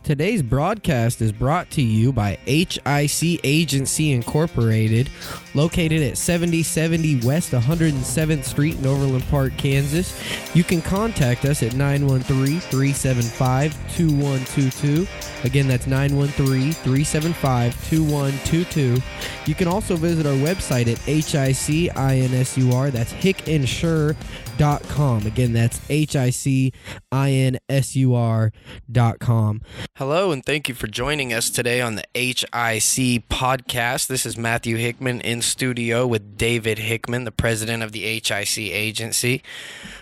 Today's broadcast is brought to you by HIC Agency Incorporated, located at 7070 West 107th Street in Overland Park, Kansas. You can contact us at 913-375-2122. Again, that's 913-375-2122. You can also visit our website at HICINSUR. That's HICinsure.com. Again, that's HICINSUR.com. Hello, and thank you for joining us today on the HIC podcast. This is Matthew Hickman in studio with David Hickman, the president of the HIC agency.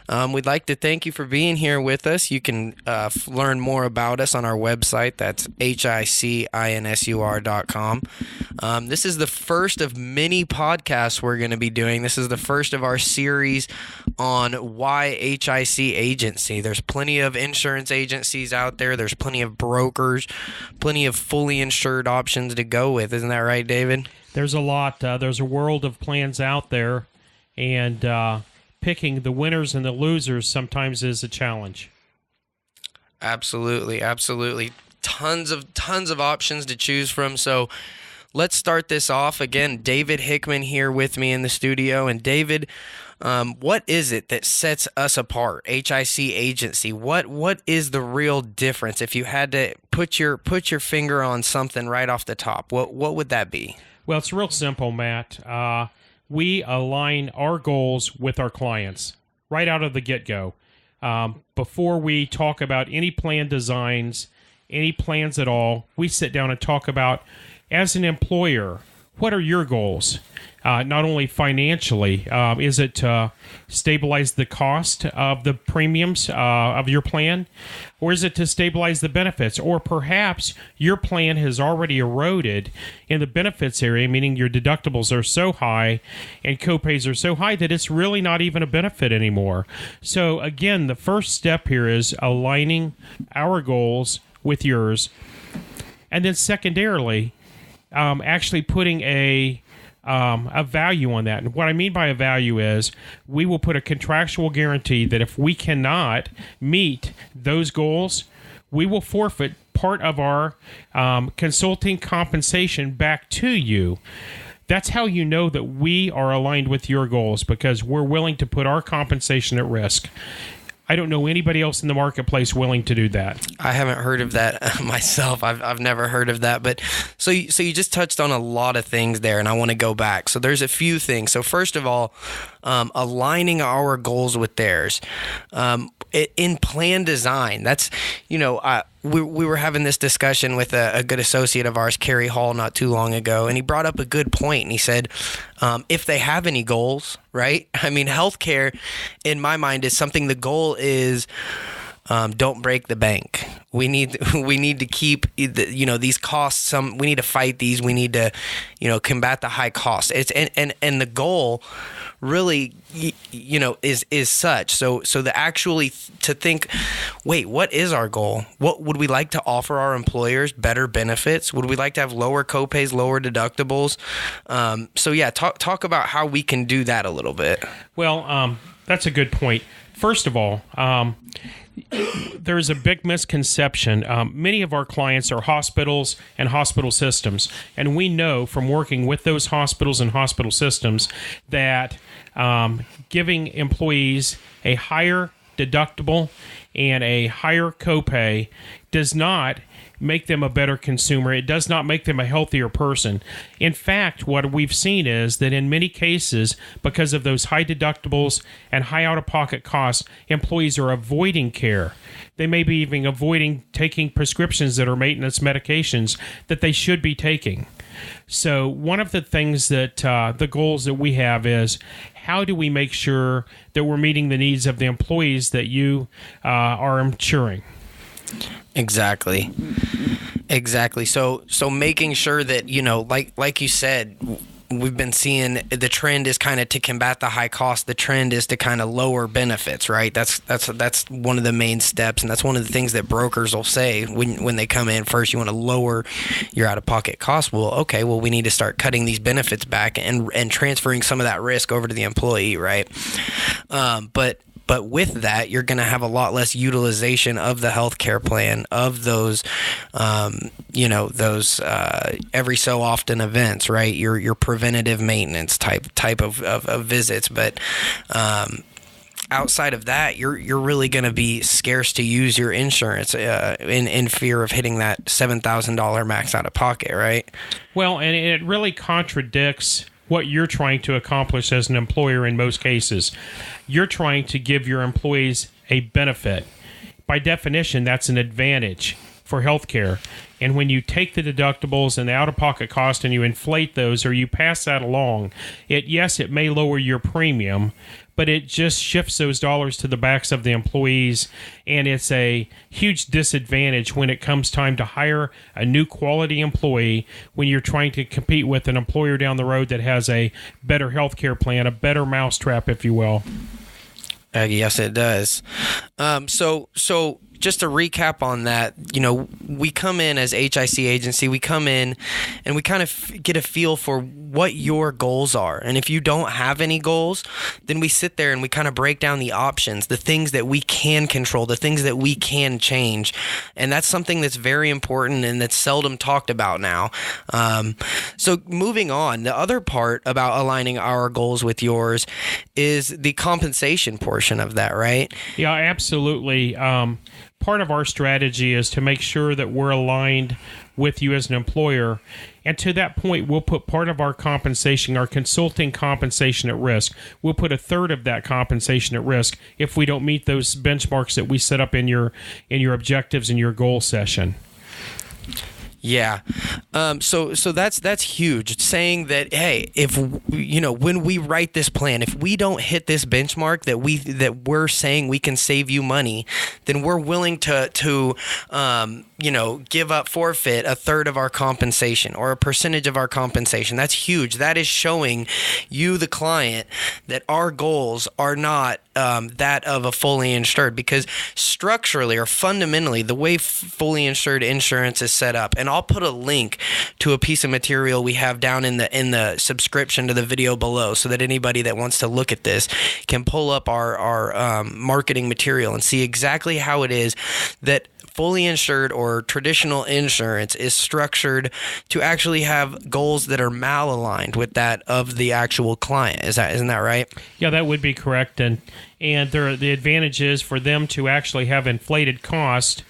We'd like to thank you for being here with us. You can learn more about us on our website. That's HICINSUR.com. This is the first of many podcasts we're going to be doing. This is the first of our series on why HIC agency. There's plenty of insurance agencies out there. There's plenty of brokers, plenty of fully insured options to go with. Isn't that right, David? There's a lot. There's a world of plans out there, and picking the winners and the losers sometimes is a challenge. Absolutely. Tons of options to choose from. So let's start this off. Again, David Hickman here with me in the studio. And David, what is it that sets us apart? HIC agency. What is the real difference? If you had to put your finger on something right off the top, what would that be? Well, it's real simple, Matt. We align our goals with our clients right out of the get-go. Before we talk about any plan designs, any plans at all, we sit down and talk about, as an employer, what are your goals? Not only financially, is it to stabilize the cost of the premiums of your plan? Or is it to stabilize the benefits? Or perhaps your plan has already eroded in the benefits area, meaning your deductibles are so high and copays are so high that it's really not even a benefit anymore. So again, the first step here is aligning our goals with yours. And then secondarily, actually putting a value on that. And what I mean by a value is we will put a contractual guarantee that if we cannot meet those goals, we will forfeit part of our consulting compensation back to you. That's how you know that we are aligned with your goals, because we're willing to put our compensation at risk. I don't know anybody else in the marketplace willing to do that. I haven't heard of that myself. I've never heard of that. But so you just touched on a lot of things there, and I want to go back. So there's a few things. So first of all, aligning our goals with theirs. In plan design, that's, we were having this discussion with a good associate of ours, Kerry Hall, not too long ago, and he brought up a good point, and he said, if they have any goals, right? I mean, healthcare, in my mind, is something. The goal is don't break the bank. We need to keep these costs. We need to fight these. We need to combat the high costs. It's and the goal really is such. So the actually to think, wait, what is our goal? What would we like to offer our employers? Better benefits? Would we like to have lower copays, lower deductibles? Talk about how we can do that a little bit. Well, that's a good point. First of all, there's a big misconception. Many of our clients are hospitals and hospital systems, and we know from working with those hospitals and hospital systems that giving employees a higher deductible and a higher copay does not make them a better consumer. It does not make them a healthier person. In fact, what we've seen is that in many cases, because of those high deductibles and high out-of-pocket costs, employees are avoiding care. They may be even avoiding taking prescriptions that are maintenance medications that they should be taking. So one of the things that the goals that we have is, how do we make sure that we're meeting the needs of the employees that you are insuring? Exactly. So making sure that, like you said, we've been seeing the trend is kind of to combat the high cost. The trend is to kind of lower benefits, right? That's one of the main steps, and that's one of the things that brokers will say when they come in. First, you want to lower your out-of-pocket costs. Well, we need to start cutting these benefits back and transferring some of that risk over to the employee, right? But But with that, you're going to have a lot less utilization of the healthcare plan, of those, those every so often events, right? Your preventative maintenance type of visits. But outside of that, you're really going to be scarce to use your insurance in fear of hitting that $7,000 max out of pocket, right? Well, and it really contradicts what you're trying to accomplish as an employer in most cases. You're trying to give your employees a benefit. By definition, that's an advantage for healthcare. And when you take the deductibles and the out-of-pocket cost and you inflate those, or you pass that along, it may lower your premium, but it just shifts those dollars to the backs of the employees, and it's a huge disadvantage when it comes time to hire a new quality employee when you're trying to compete with an employer down the road that has a better healthcare plan, a better mousetrap, if you will. Yes, it does. So just to recap on that, we come in as HIC agency, we come in and we kind of get a feel for what your goals are. And if you don't have any goals, then we sit there and we kind of break down the options, the things that we can control, the things that we can change. And that's something that's very important and that's seldom talked about now. So moving on, the other part about aligning our goals with yours is the compensation portion of that, right? Yeah, absolutely. Part of our strategy is to make sure that we're aligned with you as an employer. And to that point, we'll put part of our compensation, our consulting compensation, at risk. We'll put a third of that compensation at risk if we don't meet those benchmarks that we set up in your objectives in your goal session. Yeah. So that's huge. It's saying that, hey, if when we write this plan, if we don't hit this benchmark that we're saying we can save you money, then we're willing to give up, forfeit a third of our compensation or a percentage of our compensation. That's huge. That is showing you, the client, that our goals are not that of a fully insured, because structurally or fundamentally, the way fully insured insurance is set up, and I'll put a link to a piece of material we have down in the subscription to the video below, so that anybody that wants to look at this can pull up our marketing material and see exactly how it is that fully insured or traditional insurance is structured to actually have goals that are malaligned with that of the actual client. Isn't that right? Yeah, that would be correct. And the advantage is for them to actually have inflated cost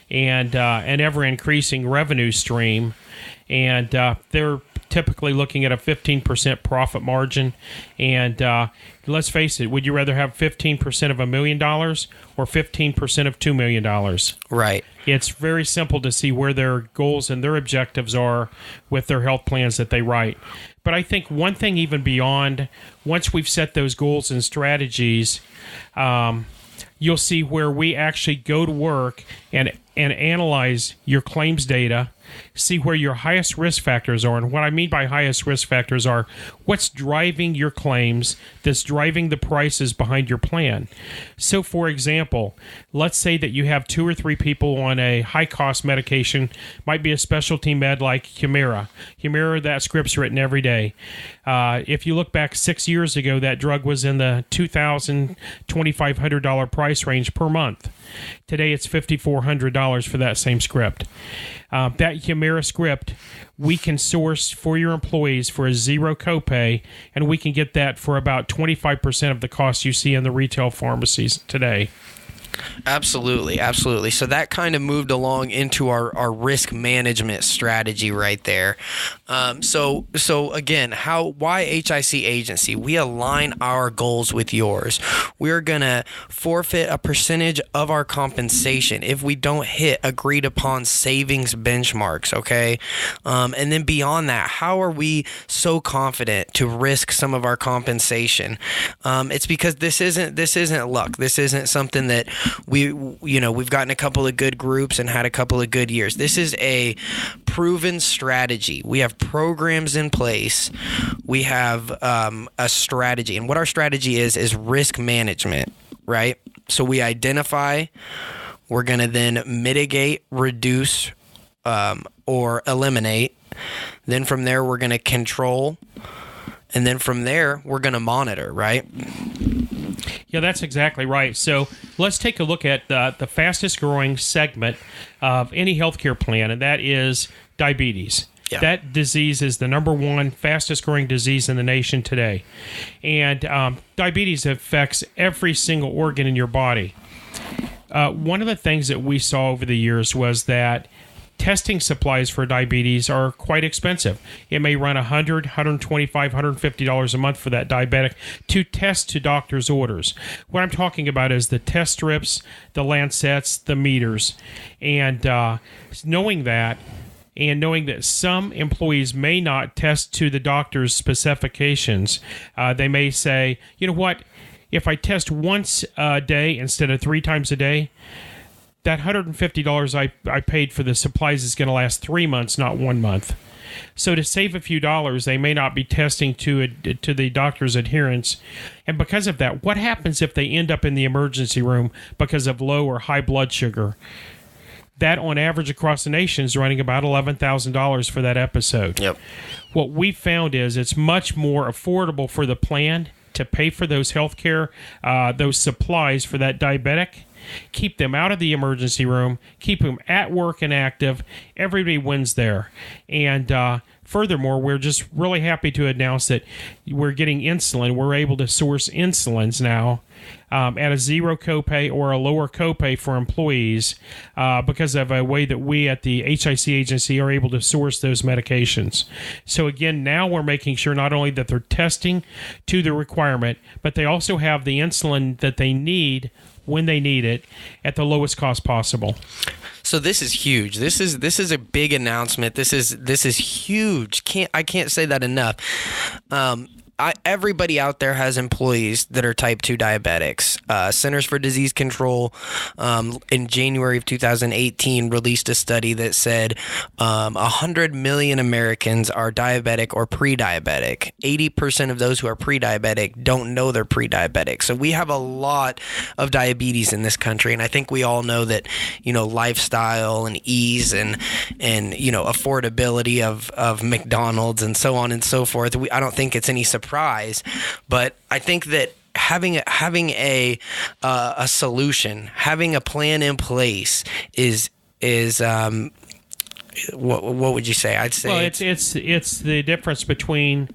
and an ever increasing revenue stream. And they're typically looking at a 15% profit margin. And let's face it, would you rather have 15% of $1 million or 15% of $2 million? Right. It's very simple to see where their goals and their objectives are with their health plans that they write. But I think one thing even beyond, once we've set those goals and strategies, you'll see where we actually go to work and analyze your claims data, see where your highest risk factors are. And what I mean by highest risk factors are what's driving your claims, that's driving the prices behind your plan. So, for example, let's say that you have 2 or 3 people on a high-cost medication, might be a specialty med like Humira. Humira, that script's written every day. If you look back 6 years ago, that drug was in the $2,000, $2,500 price range per month. Today, it's $5,400 for that same script. That Humira script, we can source for your employees for a zero copay, and we can get that for about 25% of the cost you see in the retail pharmacies today. Absolutely. So that kind of moved along into our risk management strategy right there. So again, why HIC agency? We align our goals with yours. We're going to forfeit a percentage of our compensation if we don't hit agreed upon savings benchmarks, okay? And then beyond that, how are we so confident to risk some of our compensation? It's because this isn't luck. This isn't something that we've gotten a couple of good groups and had a couple of good years. This is a proven strategy. We have programs in place. We have a strategy, and what our strategy is risk management, right? So we identify, we're going to then mitigate, reduce, or eliminate. Then from there, we're going to control, and then from there, we're going to monitor, right? Yeah, that's exactly right. So let's take a look at the fastest growing segment of any healthcare plan, and that is diabetes. Yeah. That disease is the number one fastest growing disease in the nation today. And diabetes affects every single organ in your body. One of the things that we saw over the years was that testing supplies for diabetes are quite expensive. It may run $100, $125, $150 a month for that diabetic to test to doctor's orders. What I'm talking about is the test strips, the lancets, the meters. And knowing that some employees may not test to the doctor's specifications, they may say, you know what, if I test once a day instead of 3 times a day, that $150 I paid for the supplies is going to last 3 months, not 1 month. So to save a few dollars, they may not be testing to the doctor's adherence. And because of that, what happens if they end up in the emergency room because of low or high blood sugar? That, on average, across the nation is running about $11,000 for that episode. Yep. What we found is it's much more affordable for the plan to pay for those healthcare, those supplies for that diabetic, keep them out of the emergency room, keep them at work and active. Everybody wins there. And furthermore, we're just really happy to announce that we're getting insulin. We're able to source insulins now at a zero copay or a lower copay for employees because of a way that we at the HIC agency are able to source those medications. So again, now we're making sure not only that they're testing to the requirement, but they also have the insulin that they need when they need it at the lowest cost possible. So this is huge. This is a big announcement. This is huge. I can't say that enough. Everybody out there has employees that are type 2 diabetics. Centers for Disease Control in January of 2018 released a study that said 100 million Americans are diabetic or pre-diabetic. 80% of those who are pre-diabetic don't know they're pre-diabetic. So we have a lot of diabetes in this country, and I think we all know that, lifestyle and ease and affordability of McDonald's and so on and so forth. I don't think it's any surprise, but I think that having a solution, having a plan in place is what would you say? I'd say it's the difference between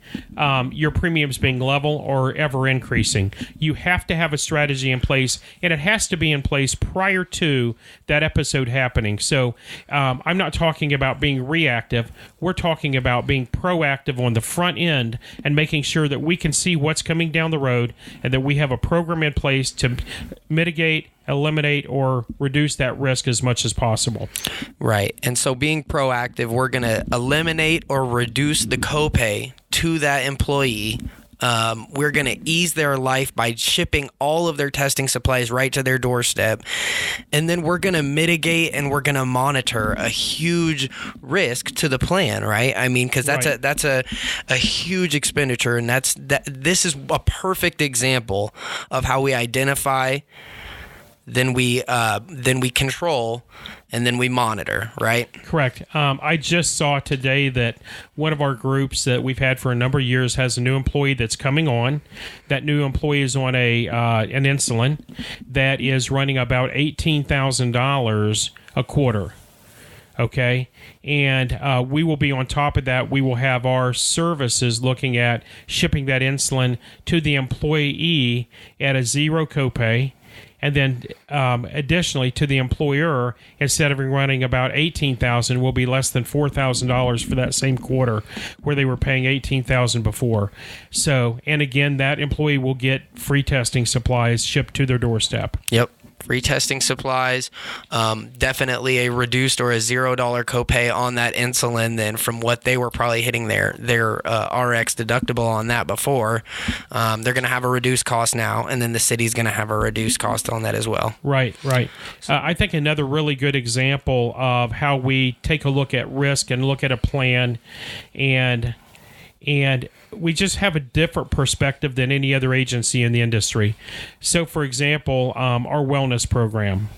your premiums being level or ever increasing. You have to have a strategy in place, and it has to be in place prior to that episode happening. So I'm not talking about being reactive. We're talking about being proactive on the front end and making sure that we can see what's coming down the road and that we have a program in place to mitigate, eliminate, or reduce that risk as much as possible. Right. And so being proactive, we're going to eliminate or reduce the copay to that employee. We're going to ease their life by shipping all of their testing supplies right to their doorstep. And then we're going to mitigate and we're going to monitor a huge risk to the plan, right? I mean, because that's a huge expenditure, and this is a perfect example of how we identify, then we control, and then we monitor, right? Correct. I just saw today that one of our groups that we've had for a number of years has a new employee that's coming on. That new employee is on an insulin that is running about $18,000 a quarter. Okay, and we will be on top of that. We will have our services looking at shipping that insulin to the employee at a zero copay. And then additionally to the employer, instead of running about $18,000, will be less than $4,000 for that same quarter, where they were paying $18,000 before. So, and again, that employee will get free testing supplies shipped to their doorstep. Yep. Free testing supplies, definitely a reduced or a $0 copay on that insulin than from what they were probably hitting their RX deductible on that before. They're going to have a reduced cost now, and then the city's going to have a reduced cost on that as well. Right. I think another really good example of how we take a look at risk and look at a plan, and we just have a different perspective than any other agency in the industry. So, for example, our wellness program.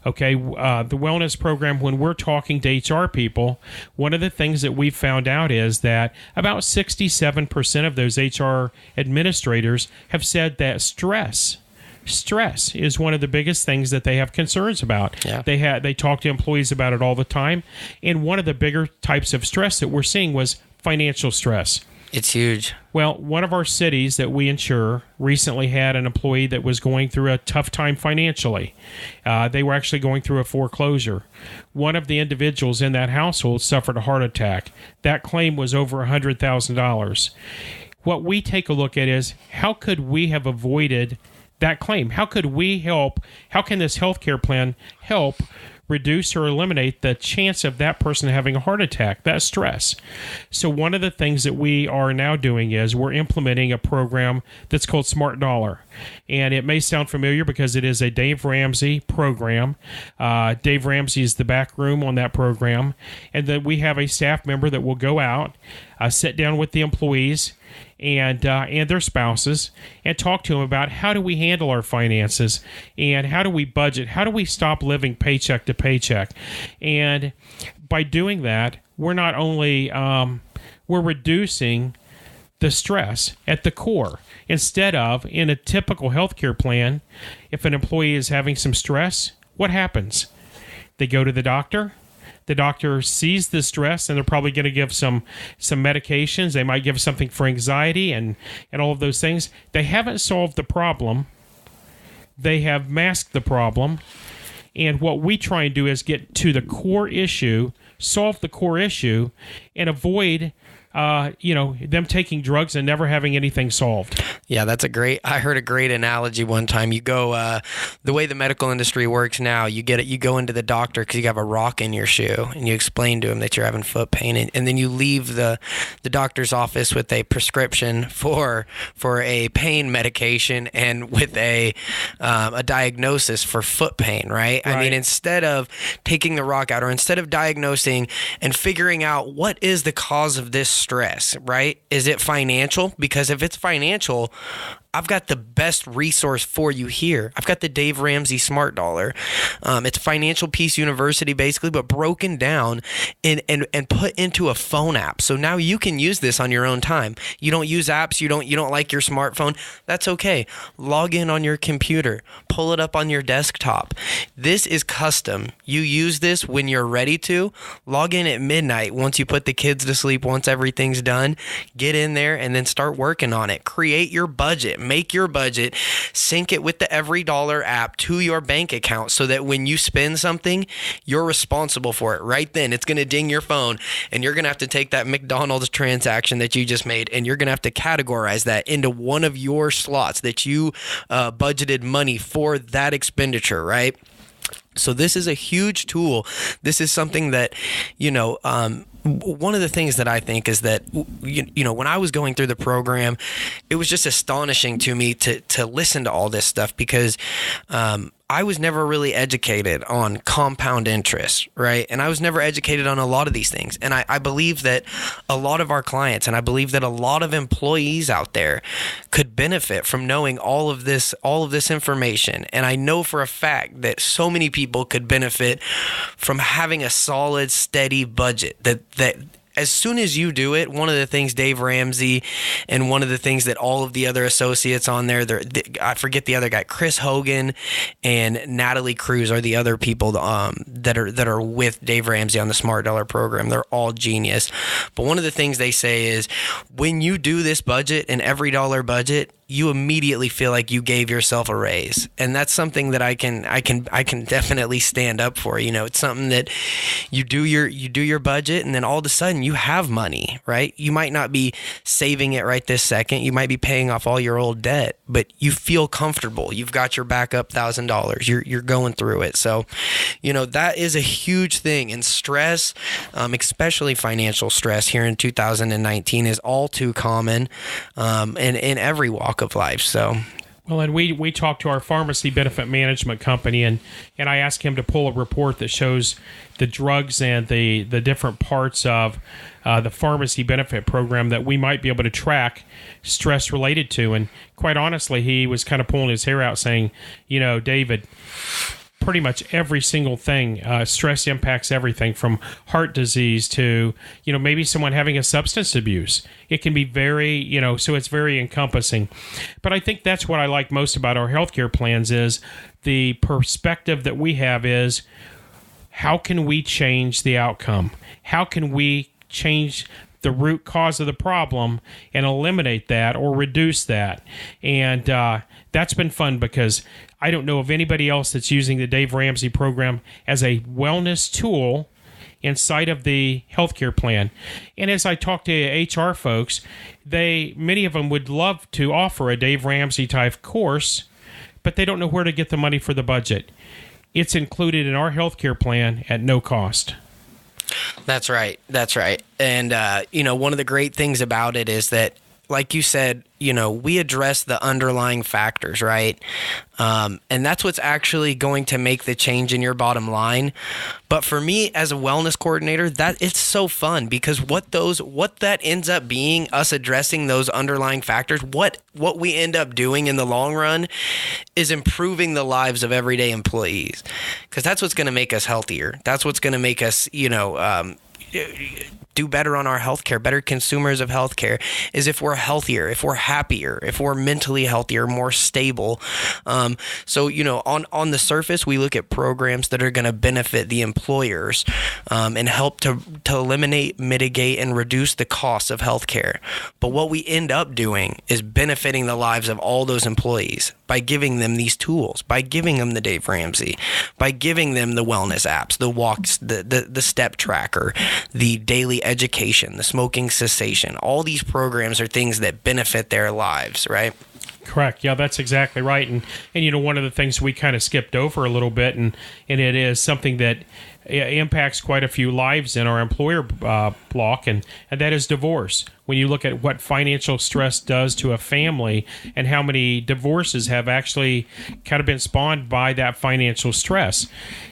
Okay, the wellness program, when we're talking to HR people, one of the things that we've found out is that about 67% of those HR administrators have said that stress stress is one of the biggest things that they have concerns about. Yeah. They talk to employees about it all the time. And one of the bigger types of stress that we're seeing was financial stress. It's huge. Well, one of our cities that we insure recently had an employee that was going through a tough time financially. They were actually going through a foreclosure. One of the individuals in that household suffered a heart attack. That claim was over $100,000. What we take a look at is, how could we have avoided that claim? How could we help? How can this healthcare plan help reduce or eliminate the chance of that person having a heart attack, that stress? So one of the things that we are now doing is we're implementing a program that's called Smart Dollar. And it may sound familiar because it is a Dave Ramsey program. Dave Ramsey is the back room on that program. And then we have a staff member that will go out, sit down with the employees and their spouses and talk to them about how do we handle our finances and how do we budget, how do we stop living paycheck to paycheck. And by doing that, we're not only we're reducing the stress at the core. Instead of, in a typical healthcare plan, if an employee is having some stress, what happens? They go to the doctor. The doctor sees the stress, and they're probably going to give some medications. They might give something for anxiety and all of those things. They haven't solved the problem. They have masked the problem. And what we try and do is get to the core issue, solve the core issue, and avoid them taking drugs and never having anything solved. Yeah, I heard a great analogy one time. You go, the way the medical industry works now, you go into the doctor because you have a rock in your shoe and you explain to him that you're having foot pain. And then you leave the doctor's office with a prescription for a pain medication and with a diagnosis for foot pain, right? I mean, instead of taking the rock out or instead of diagnosing and figuring out what is the cause of this stress, right? Is it financial? Because if it's financial, I've got the best resource for you here. I've got the Dave Ramsey Smart Dollar. It's Financial Peace University, basically, but broken down and put into a phone app. So now you can use this on your own time. You don't use apps. You don't like your smartphone. That's okay. Log in on your computer. Pull it up on your desktop. This is custom. You use this when you're ready to. Log in at midnight once you put the kids to sleep, once everything's done. Get in there and then start working on it. Create your budget. Make your budget, sync it with the Every Dollar app to your bank account so that when you spend something, you're responsible for it. Right then, it's going to ding your phone and you're going to have to take that McDonald's transaction that you just made and you're going to have to categorize that into one of your slots that you budgeted money for that expenditure, right? So this is a huge tool. This is something that, one of the things that I think is that, when I was going through the program, it was just astonishing to me to listen to all this stuff because I was never really educated on compound interest, right? And I was never educated on a lot of these things. And I believe that a lot of our clients and I believe that a lot of employees out there could benefit from knowing all of this information. And I know for a fact that so many people could benefit from having a solid, steady budget that as soon as you do it, one of the things Dave Ramsey and one of the things that all of the other associates on there, I forget the other guy, Chris Hogan and Natalie Cruz are the other people that are with Dave Ramsey on the Smart Dollar program. They're all genius. But one of the things they say is when you do this budget, an Every Dollar budget, you immediately feel like you gave yourself a raise. And that's something that I can definitely stand up for. It's something that you do your budget and then all of a sudden you have money, right? You might not be saving it right this second. You might be paying off all your old debt, but you feel comfortable. You've got your backup $1,000. You're going through it. So, that is a huge thing. And stress, especially financial stress here in 2019 is all too common in every walk of life. So well, and we talked to our pharmacy benefit management company and I asked him to pull a report that shows the drugs and the different parts of the pharmacy benefit program that we might be able to track stress related to. And quite honestly, he was kind of pulling his hair out saying, David, pretty much every single thing. Stress impacts everything from heart disease to, maybe someone having a substance abuse. It can be very, so it's very encompassing. But I think that's what I like most about our healthcare plans is the perspective that we have is how can we change the outcome? How can we change the root cause of the problem and eliminate that or reduce that? And that's been fun because I don't know of anybody else that's using the Dave Ramsey program as a wellness tool inside of the healthcare plan. And as I talk to HR folks, many of them would love to offer a Dave Ramsey type course, but they don't know where to get the money for the budget. It's included in our healthcare plan at no cost. That's right. And, one of the great things about it is that, like you said, we address the underlying factors, right? And that's what's actually going to make the change in your bottom line. But for me as a wellness coordinator, that it's so fun because what that ends up being, us addressing those underlying factors, what we end up doing in the long run is improving the lives of everyday employees, because that's what's going to make us healthier. That's what's going to make us, do better on our healthcare, better consumers of healthcare, is if we're healthier, if we're happier, if we're mentally healthier, more stable. So, on the surface, we look at programs that are going to benefit the employers and help to eliminate, mitigate, and reduce the costs of healthcare. But what we end up doing is benefiting the lives of all those employees by giving them these tools, by giving them the Dave Ramsey, by giving them the wellness apps, the walks, the step tracker, the daily education, the smoking cessation. All these programs are things that benefit their lives, right? Correct. Yeah, that's exactly right. And one of the things we kind of skipped over a little bit, and it is something that impacts quite a few lives in our employer block, and that is divorce. When you look at what financial stress does to a family and how many divorces have actually kind of been spawned by that financial stress.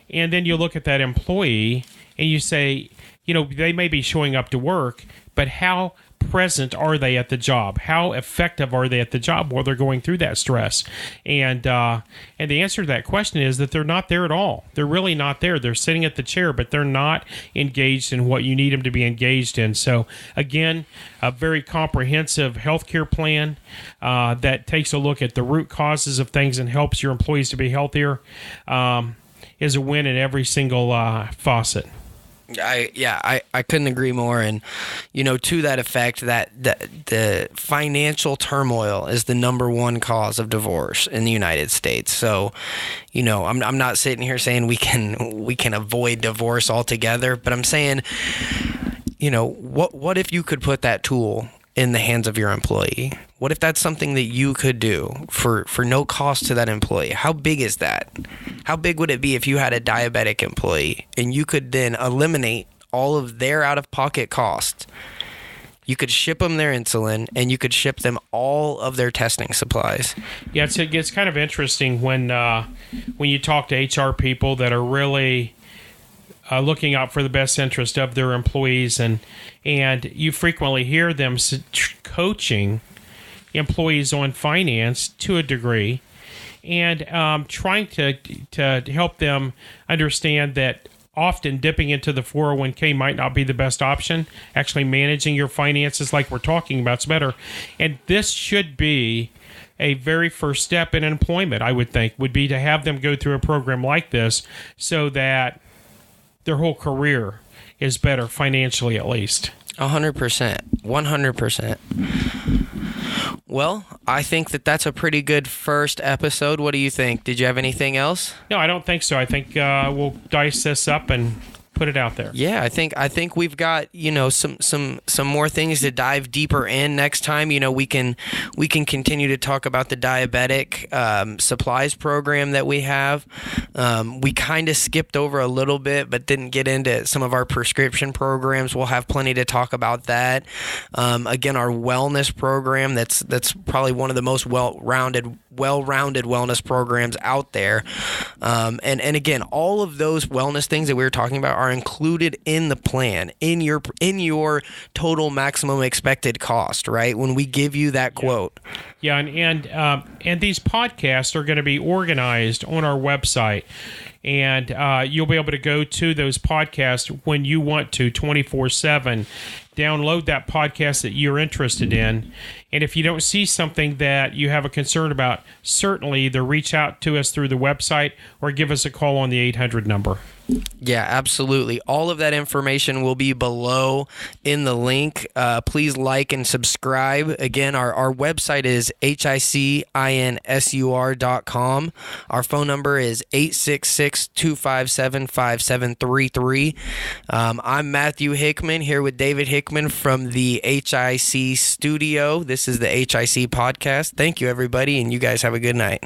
And then you look at that employee and you say, they may be showing up to work, but how present are they at the job? How effective are they at the job while they're going through that stress? And the answer to that question is that they're not there at all. They're really not there. They're sitting at the chair, but they're not engaged in what you need them to be engaged in. So again, a very comprehensive healthcare plan that takes a look at the root causes of things and helps your employees to be healthier is a win in every single faucet. I couldn't agree more. And, to that effect, that the financial turmoil is the number one cause of divorce in the United States. So, I'm not sitting here saying we can avoid divorce altogether, but I'm saying, what if you could put that tool in the hands of your employee? What if that's something that you could do for no cost to that employee? How big is that? How big would it be if you had a diabetic employee and you could then eliminate all of their out-of-pocket costs? You could ship them their insulin and you could ship them all of their testing supplies. Yeah, it's kind of interesting when you talk to HR people that are really looking out for the best interest of their employees, and you frequently hear them coaching employees on finance to a degree, and trying to help them understand that often dipping into the 401k might not be the best option. Actually managing your finances like we're talking about is better. And this should be a very first step in employment, I would think, would be to have them go through a program like this so that their whole career is better financially, at least. 100%. 100%. Well, I think that's a pretty good first episode. What do you think? Did you have anything else? No, I don't think so. I think we'll dice this up and put it out there. Yeah, I think we've got, some more things to dive deeper in next time. We can continue to talk about the diabetic supplies program that we have. We kind of skipped over a little bit, but didn't get into some of our prescription programs. We'll have plenty to talk about that. Again, our wellness program, that's probably one of the most well-rounded wellness programs out there. And again, all of those wellness things that we were talking about are included in the plan, in your total maximum expected cost, right? When we give you that quote. Yeah, and these podcasts are going to be organized on our website. And you'll be able to go to those podcasts when you want to, 24/7. Download that podcast that you're interested in. And if you don't see something that you have a concern about, certainly either reach out to us through the website or give us a call on the 800 number. Yeah, absolutely. All of that information will be below in the link. Please like and subscribe. Again, our website is HICINSUR.com. Our phone number is 866-257-5733. I'm Matthew Hickman here with David Hickman from the HIC studio. This is the HIC podcast. Thank you, everybody, and you guys have a good night.